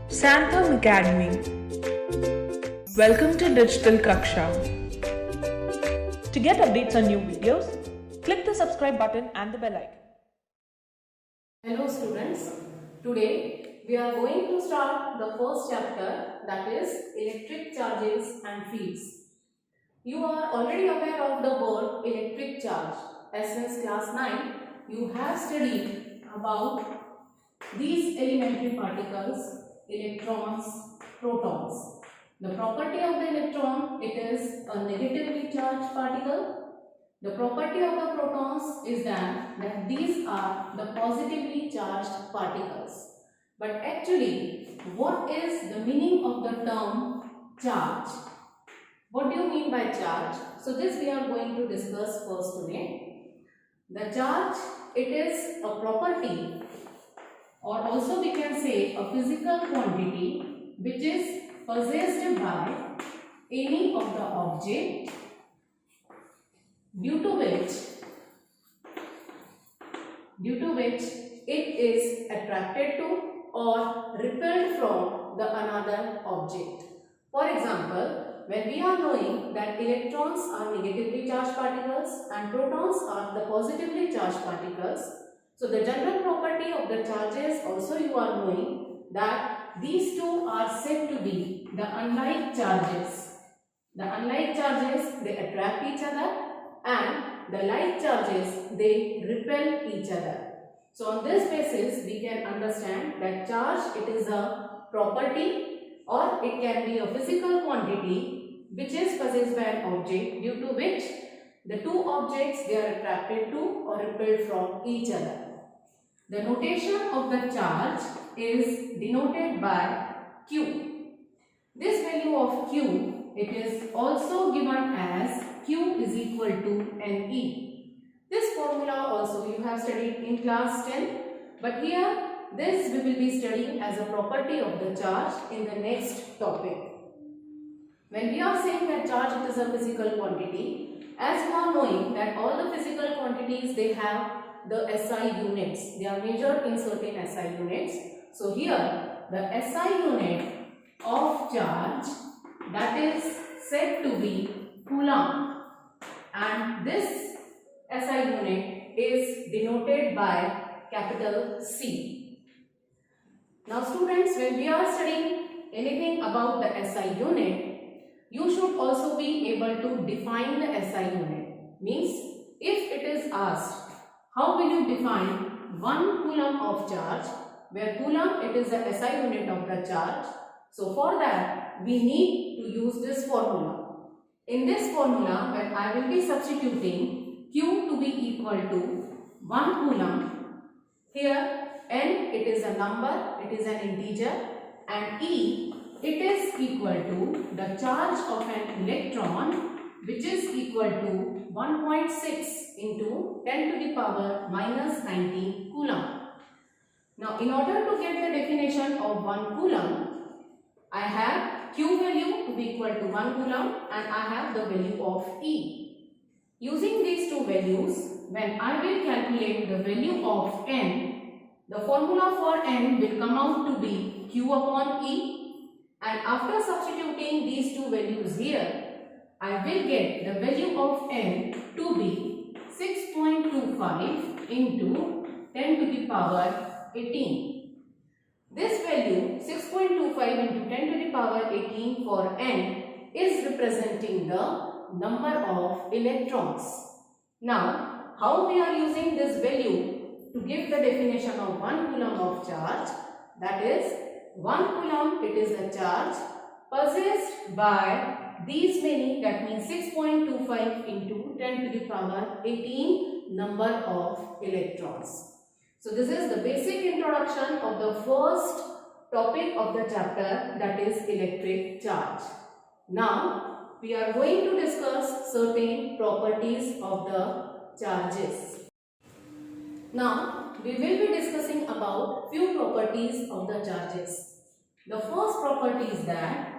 Santham Academy. Welcome to Digital Kaksha. To get updates on new videos, click the subscribe button and the bell icon. Hello students, today we are going to start the first chapter, that is electric charges and fields. You are already aware of the word electric charge, as since class 9 you have studied about these elementary particles, electrons, protons. The property of the electron, it is a negatively charged particle. The property of the protons is that these are the positively charged particles. But actually, what is the meaning of the term charge? What do you mean by charge? So this we are going to discuss first today. The charge, it is a property, or also we can say a physical quantity which is possessed by any of the object due to which it is attracted to or repelled from the another object. For example, when we are knowing that electrons are negatively charged particles and protons are the positively charged particles, so the general property of the charges also you are knowing that these two are said to be the unlike charges. The unlike charges, they attract each other, and the like charges, they repel each other. So on this basis, we can understand that charge, it is a property or it can be a physical quantity which is possessed by an object due to which the two objects, they are attracted to or repelled from each other. The notation of the charge is denoted by Q. This value of Q, it is also given as Q is equal to Ne. This formula also you have studied in class 10, but here this we will be studying as a property of the charge in the next topic. When we are saying that charge, it is a physical quantity, as you are knowing that all the physical quantities, they have the SI units. They are measured in certain SI units. So here the SI unit of charge, that is said to be Coulomb, and this SI unit is denoted by capital C. Now students, when we are studying anything about the SI unit, you should also be able to define the SI unit. Means, if it is asked, how will you define 1 coulomb of charge, where coulomb, it is the SI unit of the charge. So for that, we need to use this formula. In this formula, when I will be substituting Q to be equal to 1 coulomb, here N, it is a number, it is an integer, and E, it is equal to the charge of an electron, which is equal to 1.6 into 10 to the power minus 19 coulomb. Now, in order to get the definition of 1 coulomb, I have Q value to be equal to 1 coulomb and I have the value of E. Using these two values, when I will calculate the value of N, the formula for N will come out to be Q upon E, and after substituting these two values here, I will get the value of N to be 6.25 into 10 to the power 18. This value 6.25 into 10 to the power 18 for N is representing the number of electrons. Now, how we are using this value to give the definition of 1 coulomb of charge? That is, 1 coulomb, it is the charge possessed by these many, that means 6.25 into 10 to the power 18 number of electrons. So this is the basic introduction of the first topic of the chapter, that is electric charge. Now we are going to discuss certain properties of the charges. Now we will be discussing about few properties of the charges. The first property is that,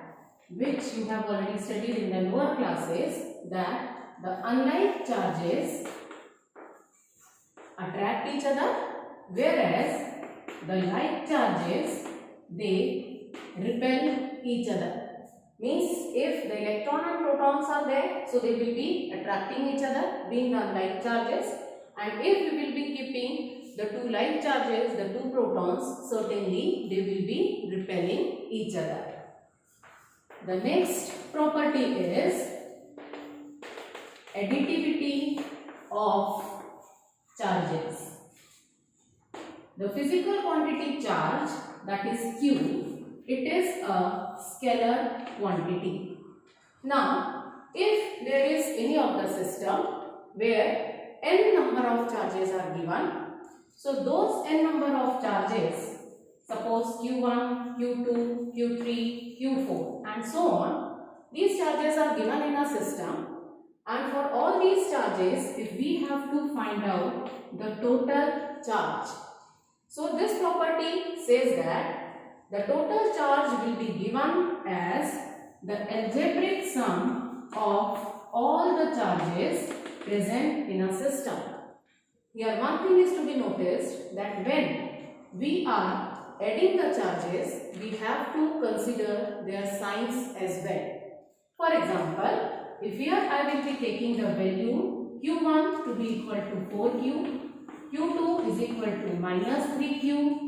which you have already studied in the lower classes, that the unlike charges attract each other, whereas the like charges, they repel each other. Means if the electron and protons are there, so they will be attracting each other, being the like charges. And if we will be keeping the two like charges, the two protons, certainly they will be repelling each other. The next property is additivity of charges. The physical quantity charge, that is Q, it is a scalar quantity. Now, if there is any of the system where n number of charges are given, so those n number of charges, suppose Q1, Q2, Q3, Q4 and so on, these charges are given in a system, and for all these charges, if we have to find out the total charge, so this property says that the total charge will be given as the algebraic sum of all the charges present in a system. Here one thing is to be noticed, that when we are adding the charges, we have to consider their signs as well. For example, if here I will be taking the value Q1 to be equal to 4Q, Q2 is equal to minus 3Q,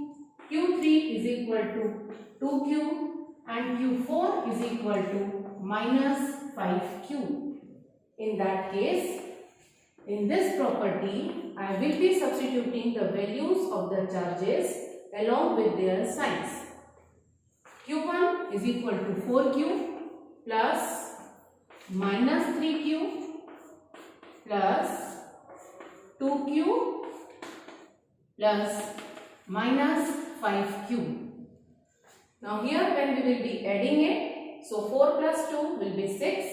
Q3 is equal to 2Q and Q4 is equal to minus 5Q. In that case, in this property, I will be substituting the values of the charges along with their signs. Q1 is equal to 4Q plus minus 3Q plus 2Q plus minus 5Q. Now here when we will be adding it, so 4 plus 2 will be 6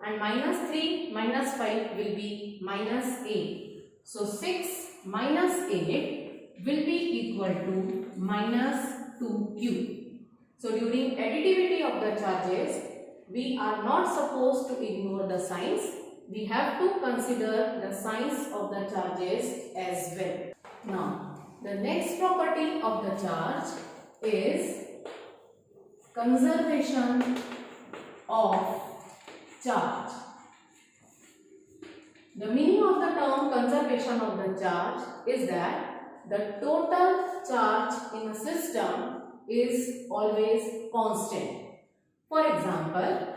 and minus 3 minus 5 will be minus 8. So 6 minus 8 will be equal to minus 2Q. So during additivity of the charges, we are not supposed to ignore the signs. We have to consider the signs of the charges as well. Now, the next property of the charge is conservation of charge. The meaning of the term conservation of the charge is that the total charge in a system is always constant. For example,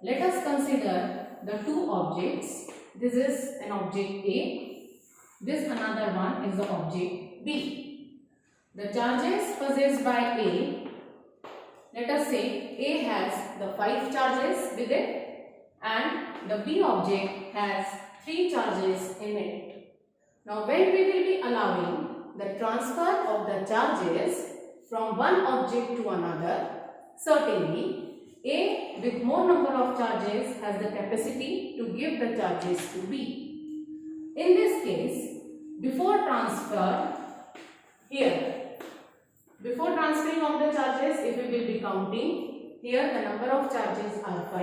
let us consider the two objects. This is an object A, this another one is the object B. The charges possessed by A, let us say A has the 5 charges with it and the B object has 3 charges in it. Now when we will be allowing the transfer of the charges from one object to another, certainly A with more number of charges has the capacity to give the charges to B. In this case, before transfer, before transferring of the charges, if we will be counting, here the number of charges are 5,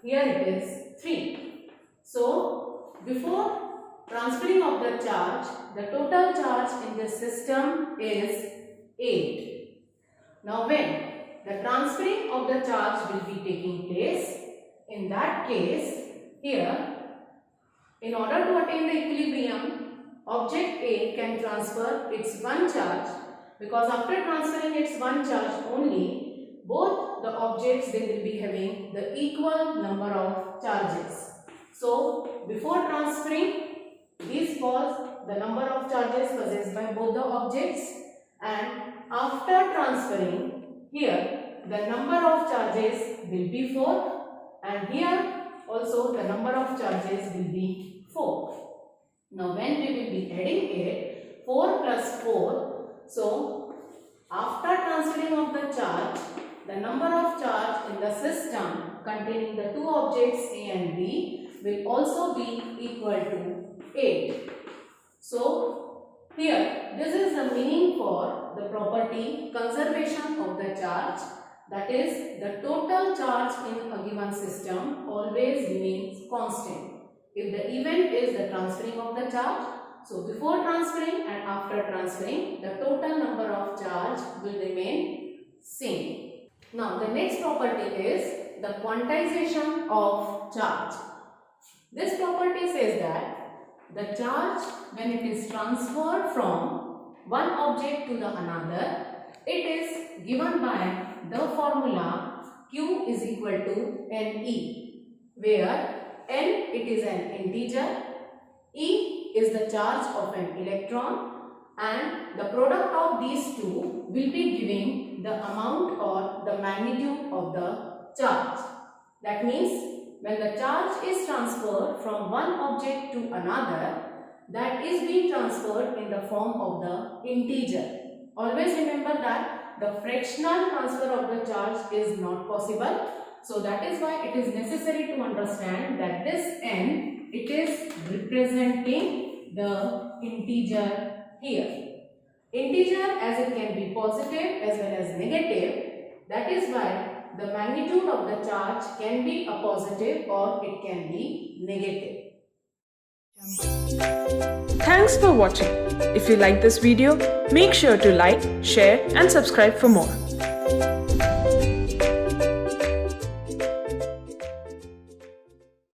here it is 3. So, before transferring of the charge, the total charge in this system is 8. Now when the transferring of the charge will be taking place, in that case, here, in order to attain the equilibrium, object A can transfer its one charge, because after transferring its one charge only, both the objects they will be having the equal number of charges. So, before transferring, this was the number of charges possessed by both the objects, and after transferring, here the number of charges will be 4 and here also the number of charges will be 4. Now when we will be adding it, 4 plus 4, so after transferring of the charge, the number of charge in the system containing the two objects A and B will also be equal to 8. So here this is the meaning for the property conservation of the charge, that is the total charge in a given system always remains constant. If the event is the transferring of the charge, so before transferring and after transferring, the total total number of charge will remain same. Now the next property is the quantization of charge. This property says that the charge, when it is transferred from one object to the another, it is given by the formula Q is equal to NE, where N it is an integer, E is the charge of an electron, and the product of these two will be giving the amount or the magnitude of the charge. That means when the charge is transferred from one object to another, that is being transferred in the form of the integer. Always remember that the fractional transfer of the charge is not possible. So that is why it is necessary to understand that this N, it is representing the integer here. Integer, as it can be positive as well as negative, that is why the magnitude of the charge can be a positive or it can be negative. Thanks for watching. If you like this video, make sure to like, share and subscribe for more.